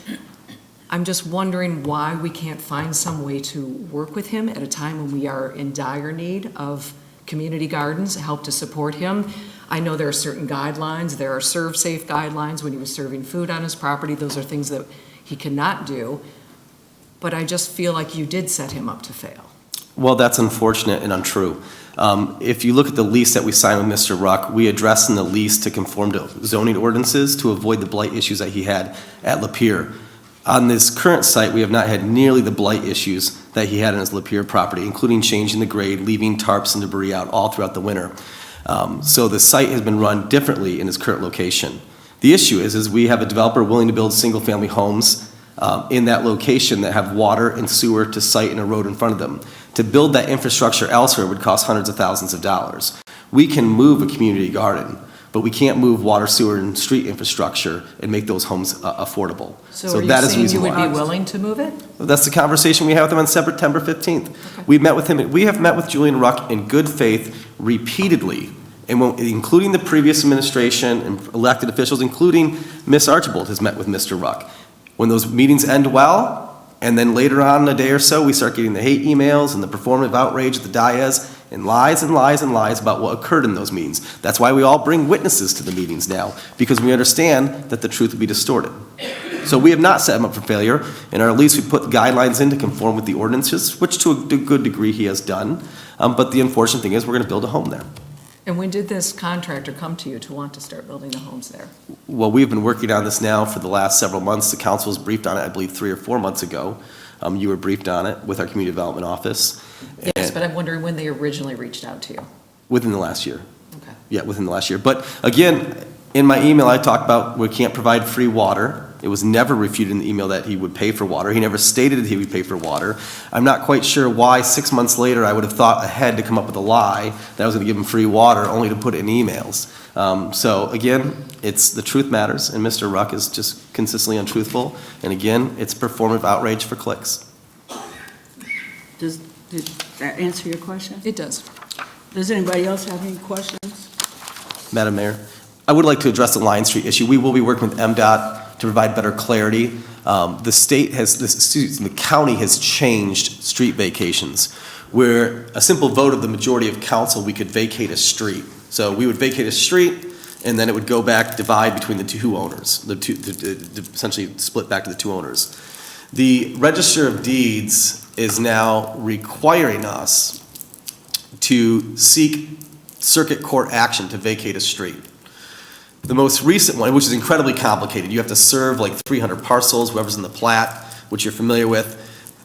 I'm just wondering why we can't find some way to work with him at a time when we are in dire need of community gardens, help to support him. I know there are certain guidelines. There are Serve Safe guidelines when he was serving food on his property. Those are things that he cannot do. But I just feel like you did set him up to fail. Well, that's unfortunate and untrue. If you look at the lease that we signed with Mr. Ruck, we addressed in the lease to conform to zoning ordinances to avoid the blight issues that he had at Lapeer. On this current site, we have not had nearly the blight issues that he had on his Lapeer property, including changing the grade, leaving tarps and debris out all throughout the winter. So the site has been run differently in its current location. The issue is we have a developer willing to build single-family homes in that location that have water and sewer to site and a road in front of them. To build that infrastructure elsewhere would cost hundreds of thousands of dollars. We can move a community garden, but we can't move water, sewer, and street infrastructure and make those homes affordable. So are you that is the saying reason you would why. be willing to move it? That's the conversation we had with him on September 15th. Okay. We met with him. We have met with Julian Ruck in good faith repeatedly, and including the previous administration and elected officials, including Ms. Archibald has met with Mr. Ruck. When those meetings end well, and then later on in a day or so, we start getting the hate emails and the performative outrage at the dais, and lies and lies and lies about what occurred in those meetings. That's why we all bring witnesses to the meetings now, because we understand that the truth will be distorted. So we have not set him up for failure. In our lease, we put guidelines in to conform with the ordinances, which to a good degree he has done. But the unfortunate thing is we're going to build a home there. And when did this contractor come to you to want to start building the homes there? Well, we've been working on this now for the last several months. The council was briefed on it, I believe, 3 or 4 months ago. You were briefed on it with our community development office. Yes, but I'm wondering when they originally reached out to you. Within the last year. Okay. Yeah, within the last year. But again, in my email, I talked about we can't provide free water. It was never refuted in the email that he would pay for water. He never stated that he would pay for water. I'm not quite sure why 6 months later I would have thought ahead to come up with a lie that I was going to give him free water, only to put it in emails. So again, it's the truth matters, and Mr. Ruck is just consistently untruthful. And again, it's performative outrage for clicks. Did that answer your question? It does. Does anybody else have any questions? Madam Mayor, I would like to address the Lion Street issue. We will be working with MDOT to provide better clarity. The state has, the county has changed street vacations, where a simple vote of the majority of council, we could vacate a street. So we would vacate a street, and then it would go back, divide between the two owners, essentially split back to the two owners. The Register of Deeds is now requiring us to seek circuit court action to vacate a street. The most recent one, which is incredibly complicated, you have to serve like 300 parcels, whoever's in the plat, which you're familiar with.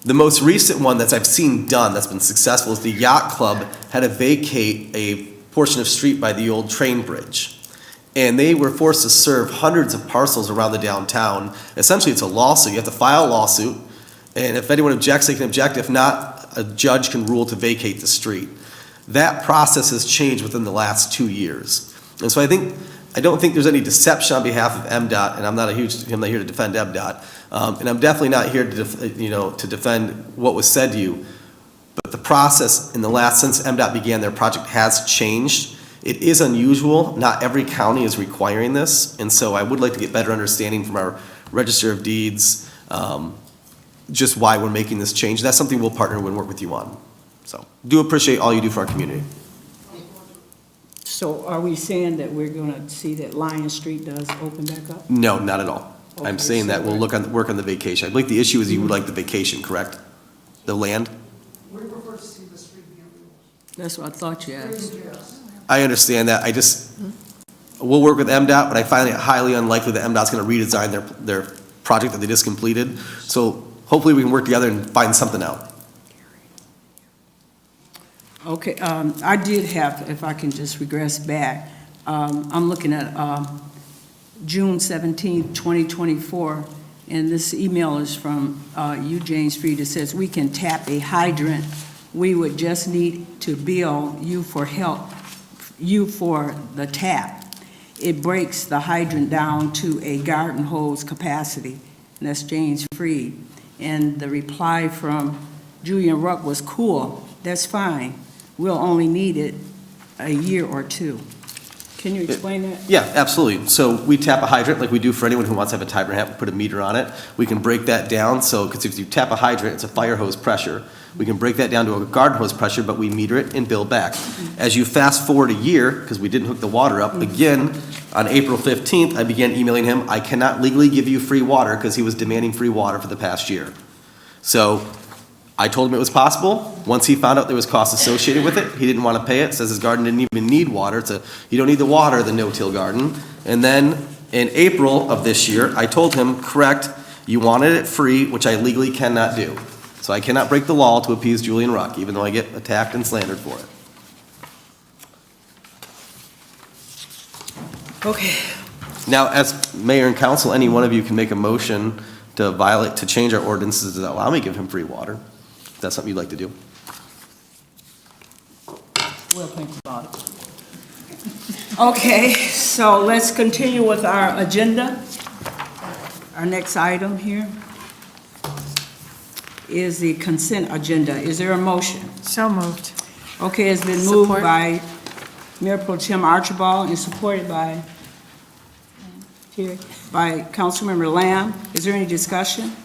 The most recent one that I've seen done that's been successful is the Yacht Club had to vacate a portion of street by the old train bridge. And they were forced to serve hundreds of parcels around the downtown. Essentially, it's a lawsuit. You have to file a lawsuit, and if anyone objects, they can object. If not, a judge can rule to vacate the street. That process has changed within the last 2 years. And so I don't think there's any deception on behalf of MDOT, and I'm not here to defend MDOT, and I'm definitely not here to defend what was said to you. But the process in the last, since MDOT began their project, has changed. It is unusual. Not every county is requiring this, and so I would like to get better understanding from our Register of Deeds just why we're making this change. That's something we'll partner and work with you on. So do appreciate all you do for our community. So are we saying that we're going to see that Lion Street does open back up? No, not at all. I'm Okay, saying that so we'll work on the vacation. I believe the issue is you would like the vacation, correct? The land? We prefer to see the street being removed. That's what I thought you asked. I understand that. We'll work with MDOT, but I find it highly unlikely that MDOT's going to redesign their project that they just completed. So hopefully we can work together and find something out. Okay, I did have, if I can just regress back, I'm looking at June 17, 2024, and this email is from you, James Freed. It says, "We can tap a hydrant. We would just need to bill you for the tap. It breaks the hydrant down to a garden hose capacity." And that's James Freed. And the reply from Julian Ruck was, "Cool, that's fine. We'll only need it a year or two." Can you explain that? Yeah, absolutely. So we tap a hydrant like we do for anyone who wants to have a hydrant, we put a meter on it. We can break that down, because if you tap a hydrant, it's a fire hose pressure. We can break that down to a garden hose pressure, but we meter it and bill back. As you fast forward a year, because we didn't hook the water up, again, on April 15th, I began emailing him, I cannot legally give you free water, because he was demanding free water for the past year. So I told him it was possible. Once he found out there was costs associated with it, he didn't want to pay it, says his garden didn't even need water. You don't need the water, the no-till garden. And then in April of this year, I told him, correct, you wanted it free, which I legally cannot do. So I cannot break the law to appease Julian Ruck, even though I get attacked and slandered for it. Okay. Now, as mayor and council, any one of you can make a motion to change our ordinances to allow me to give him free water. If that's something you'd like to do. We'll think about it. Okay, so let's continue with our agenda. Our next item here is the consent agenda. Is there a motion? So moved. Okay, it's been moved Support. by Mayor Pro Tem Archibald and supported by Councilmember Lamb. Is there any discussion?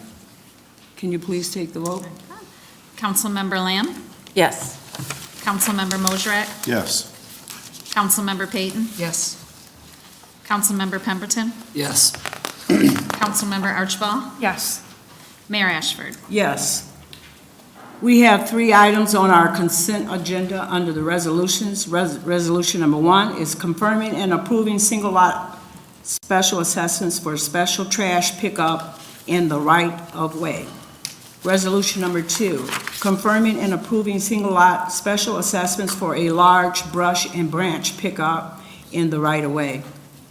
Can you please take the vote? Councilmember Lamb? Yes. Councilmember Mosrak? Yes. Councilmember Payton? Yes. Councilmember Pemberton? Yes. Councilmember Archibald? Yes. Mayor Ashford? Yes. We have 3 items on our consent agenda under the resolutions. Resolution number 1 is confirming and approving single lot special assessments for special trash pickup in the right-of-way. Resolution number 2, confirming and approving single lot special assessments for a large brush and branch pickup in the right-of-way.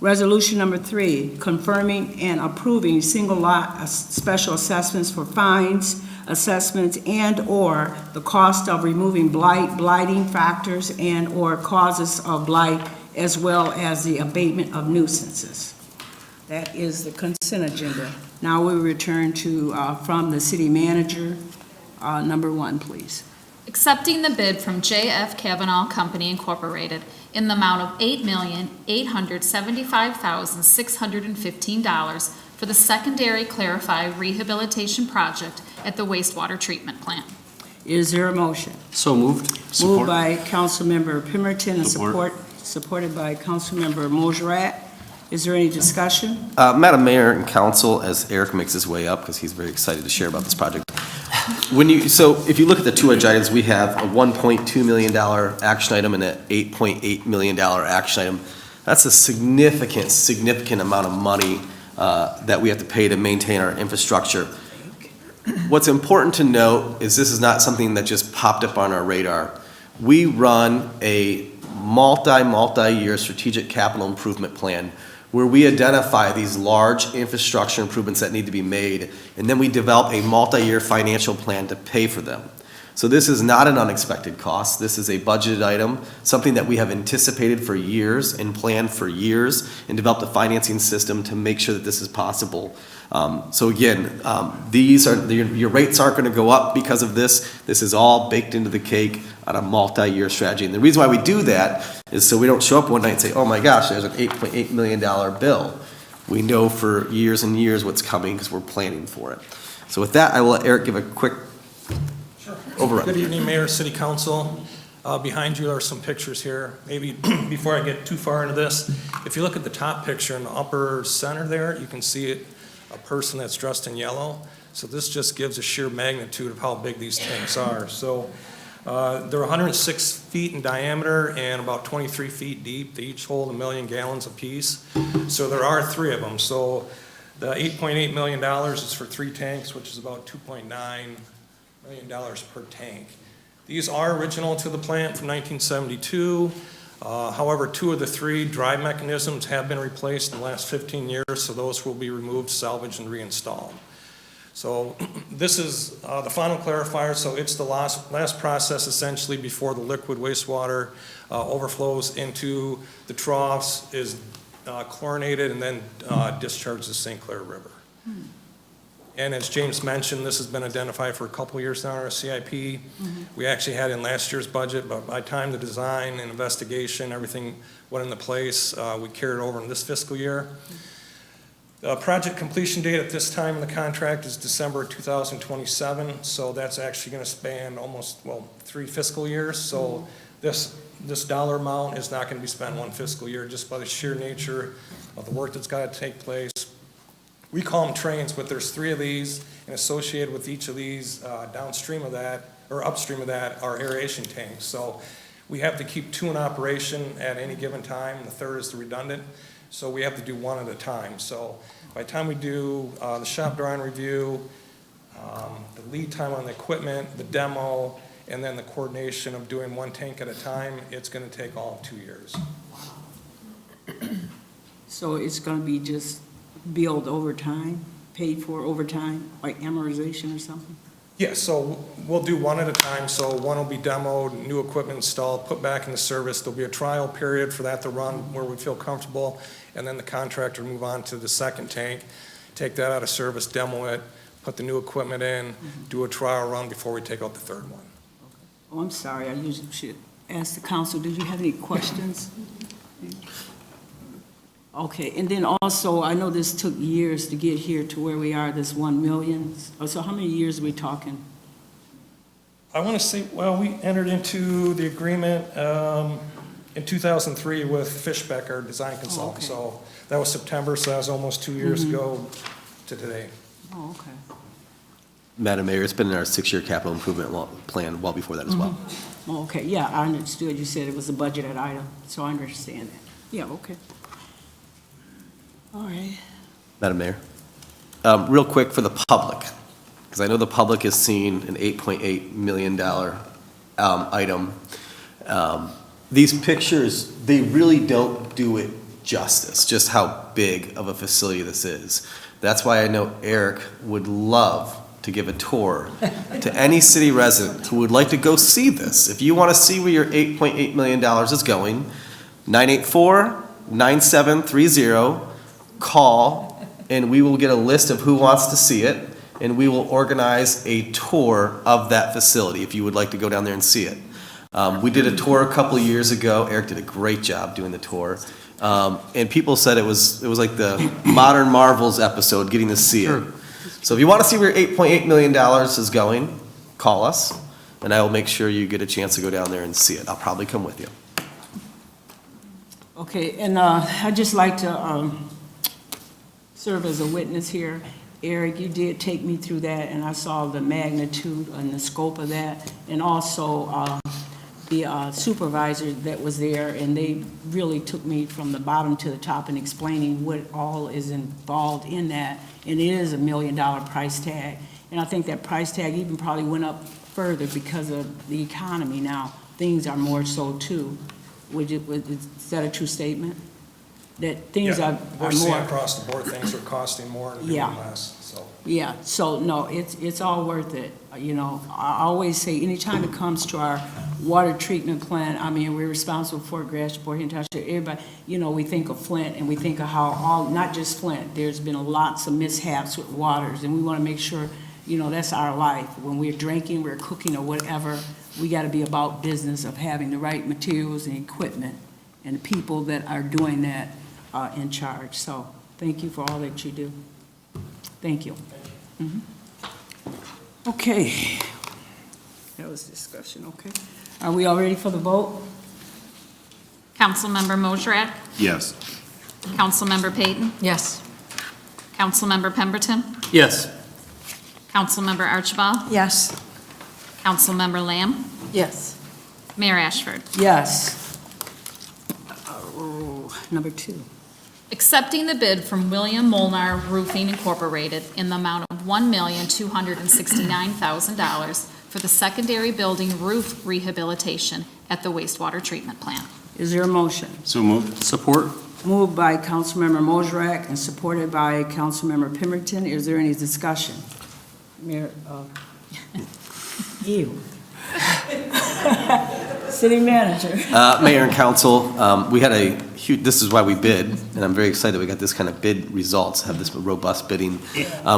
Resolution number 3, confirming and approving single lot special assessments for fines, assessments, and/or the cost of removing blight, blighting factors, and/or causes of blight, as well as the abatement of nuisances. That is the consent agenda. Now we return to, from the city manager, number 1, please. Accepting the bid from J.F. Kavanaugh Company Incorporated in the amount of $8,875,615 for the secondary Clarify rehabilitation project at the wastewater treatment plant. Is there a motion? So moved. Moved by Councilmember Pemberton and supported by Councilmember Mosrat. Is there any discussion? Madam Mayor and Council, as Eric makes his way up, because he's very excited to share about this project. So if you look at the two items, we have a $1.2 million action item and an $8.8 million action item. That's a significant amount of money that we have to pay to maintain our infrastructure. What's important to note is this is not something that just popped up on our radar. We run a multi-year strategic capital improvement plan where we identify these large infrastructure improvements that need to be made, and then we develop a multi-year financial plan to pay for them. So this is not an unexpected cost. This is a budgeted item, something that we have anticipated for years and planned for years and developed a financing system to make sure that this is possible. So again, your rates aren't going to go up because of this. This is all baked into the cake on a multi-year strategy. And the reason why we do that is so we don't show up one night and say, oh my gosh, there's an $8.8 million bill. We know for years and years what's coming because we're planning for it. So with that, I will let Eric give a quick overrun. Good evening, Mayor, City Council. Behind you are some pictures here. Maybe before I get too far into this, if you look at the top picture in the upper center there, you can see it, a person that's dressed in yellow. So this just gives a sheer magnitude of how big these tanks are. So they're 106 feet in diameter and about 23 feet deep. They each hold 1 million gallons apiece. So there are 3 of them. So the $8.8 million is for 3 tanks, which is about $2.9 million per tank. These are original to the plant from 1972. However, 2 of the 3 drive mechanisms have been replaced in the last 15 years, so those will be removed, salvaged, and reinstalled. So this is the final clarifier, so it's the last process essentially before the liquid wastewater overflows into the troughs, is chlorinated, and then discharges the St. Clair River. And as James mentioned, this has been identified for a couple of years now in our CIP. We actually had it in last year's budget, but by the time the design and investigation, everything went into place, we carried it over in this fiscal year. The project completion date at this time in the contract is December 2027, so that's actually going to span almost, 3 fiscal years. So this dollar amount is not going to be spent 1 fiscal year just by the sheer nature of the work that's got to take place. We call them trains, but there's 3 of these, and associated with each of these, downstream of that, or upstream of that, are aeration tanks. So we have to keep 2 in operation at any given time. The 3rd is the redundant, so we have to do 1 at a time. So by the time we do the shop drawing review, the lead time on the equipment, the demo, and then the coordination of doing 1 tank at a time, it's going to take all of 2 years. So it's going to be just billed over time, paid for over time, like amortization or something? Yeah, so we'll do 1 at a time. So 1 will be demoed, new equipment installed, put back into service. There'll be a trial period for that to run where we feel comfortable, and then the contractor will move on to the 2nd tank, take that out of service, demo it, put the new equipment in, do a trial run before we take out the 3rd one. Oh, I'm sorry, I usually should ask the council, did you have any questions? Okay, and then also, I know this took years to get here to where we are, this 1 million. So how many years are we talking? I want to say, we entered into the agreement in 2003 with Fishbeck, our design consultant. Okay. So that was September, so that was almost 2 years ago to today. Oh, okay. Madam Mayor, it's been in our 6-year capital improvement plan well before that as well. Oh, okay, yeah, I understood. You said it was a budgeted item, so I understand that. Yeah, okay. All right. Madam Mayor, real quick for the public, because I know the public has seen an $8.8 million item. These pictures, they really don't do it justice, just how big of a facility this is. That's why I know Eric would love to give a tour to any city resident who would like to go see this. If you want to see where your $8.8 million is going, 984-9730, call, and we will get a list of who wants to see it, and we will organize a tour of that facility if you would like to go down there and see it. We did a tour a couple of years ago. Eric did a great job doing the tour. And people said it was like the Modern Marvels episode, getting to see it. So if you want to see where $8.8 million is going, call us, and I will make sure you get a chance to go down there and see it. I'll probably come with you. Okay, and I'd just like to serve as a witness here. Eric, you did take me through that, and I saw the magnitude and the scope of that, and also the supervisor that was there, and they really took me from the bottom to the top in explaining what all is involved in that, and it is $1 million price tag. And I think that price tag even probably went up further because of the economy now. Things are more so too. Is that a true statement? That things Yeah, are we're seeing more. across the board, things are costing more and doing Yeah. less, so. Yeah, so no, it's all worth it. You know, I always say, anytime it comes to our water treatment plant, I mean, we're responsible for Gratiot, Port Huron Township, everybody, you know, we think of Flint and we think of how not just Flint, there's been lots of mishaps with waters, and we want to make sure, you know, that's our life. When we're drinking, we're cooking or whatever, we got to be about business of having the right materials and equipment and the people that are doing that in charge. So thank you for all that you do. Thank you. Mhm. Okay. That was discussion, okay. Are we all ready for the vote? Councilmember Mosrak? Yes. Councilmember Peyton? Yes. Councilmember Pemberton? Yes. Councilmember Archibald? Yes. Councilmember Lamb? Yes. Mayor Ashford? Yes. Number 2. Accepting the bid from William Molnar Roofing Incorporated in the amount of $1,269,000 for the secondary building roof rehabilitation at the wastewater treatment plant. Is there a motion? So moved. Support. Moved by Councilmember Mosrak and supported by Councilmember Pemberton. Is there any discussion? Mayor, you. City manager. Mayor and council, we had a huge, this is why we bid, and I'm very excited we got this kind of bid results, have this robust bidding.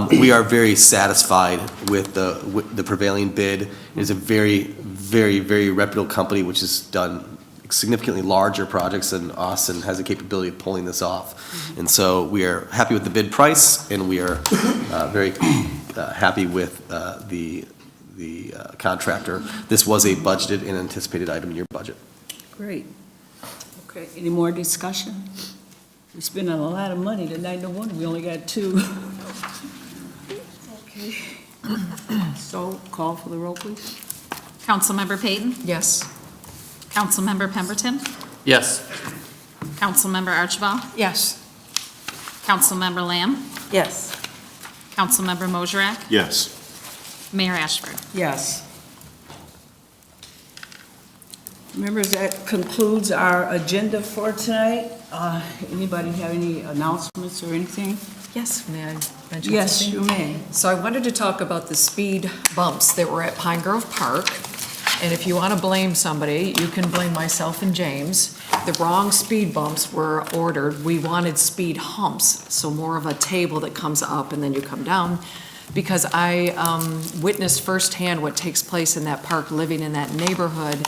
We are very satisfied with the prevailing bid. It is a very, very, very reputable company which has done significantly larger projects than us and has the capability of pulling this off. And so we are happy with the bid price, and we are very happy with the contractor. This was a budgeted and anticipated item in your budget. Great. Okay, any more discussion? We're spending a lot of money tonight, no wonder we only got 2. Okay. So, call for the roll, please. Councilmember Peyton? Yes. Councilmember Pemberton? Yes. Councilmember Archibald? Yes. Councilmember Lamb? Yes. Councilmember Mosrak? Yes. Mayor Ashford? Yes. Members, that concludes our agenda for tonight. Anybody have any announcements or anything? Yes, may I mention Yes, something? you may. So I wanted to talk about the speed bumps that were at Pine Grove Park. And if you want to blame somebody, you can blame myself and James. The wrong speed bumps were ordered. We wanted speed humps, so more of a table that comes up and then you come down. Because I witnessed firsthand what takes place in that park, living in that neighborhood.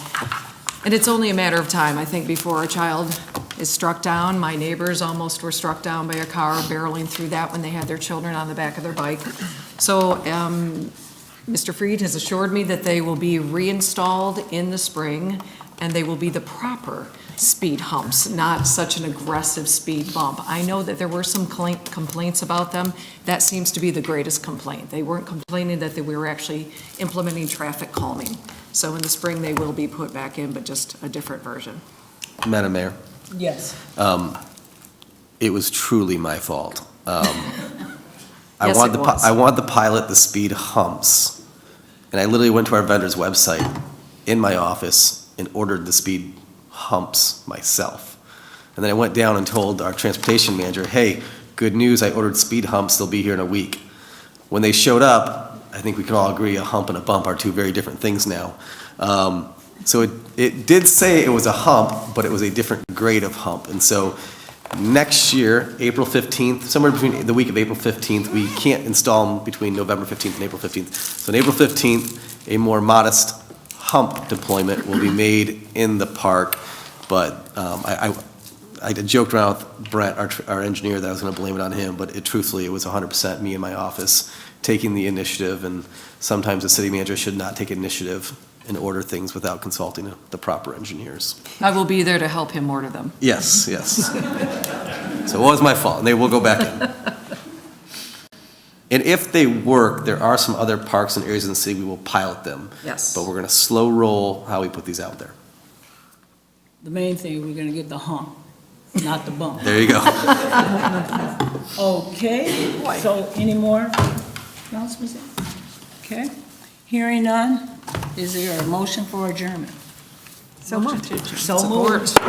And it's only a matter of time, I think, before a child is struck down. My neighbors almost were struck down by a car barreling through that when they had their children on the back of their bike. So Mr. Freed has assured me that they will be reinstalled in the spring, and they will be the proper speed humps, not such an aggressive speed bump. I know that there were some complaints about them. That seems to be the greatest complaint. They weren't complaining that we were actually implementing traffic calming. So in the spring, they will be put back in, but just a different version. Madam Mayor, Yes. it was truly my fault. I Yes, wanted it was. I wanted the pilot the speed humps, and I literally went to our vendor's website in my office and ordered the speed humps myself. And then I went down and told our transportation manager, hey, good news, I ordered speed humps, they'll be here in a week. When they showed up, I think we can all agree a hump and a bump are two very different things now. So it did say it was a hump, but it was a different grade of hump. And so next year, April 15th, somewhere between the week of April 15th, we can't install them between November 15th and April 15th. So on April 15th, a more modest hump deployment will be made in the park. But I joked around with Brent, our engineer, that I was going to blame it on him, but truthfully, it was 100% me in my office taking the initiative, and sometimes the city manager should not take initiative and order things without consulting the proper engineers. I will be there to help him order them. Yes, yes. So it was my fault, and they will go back in. And if they work, there are some other parks and areas in the city, we will pilot them. Yes. But we're going to slow roll how we put these out there. The main thing, we're gonna get the hump, not the bump. There you go. Okay, so any more announcements? Okay, hearing none, is there a motion for adjournment? So moved. So moved.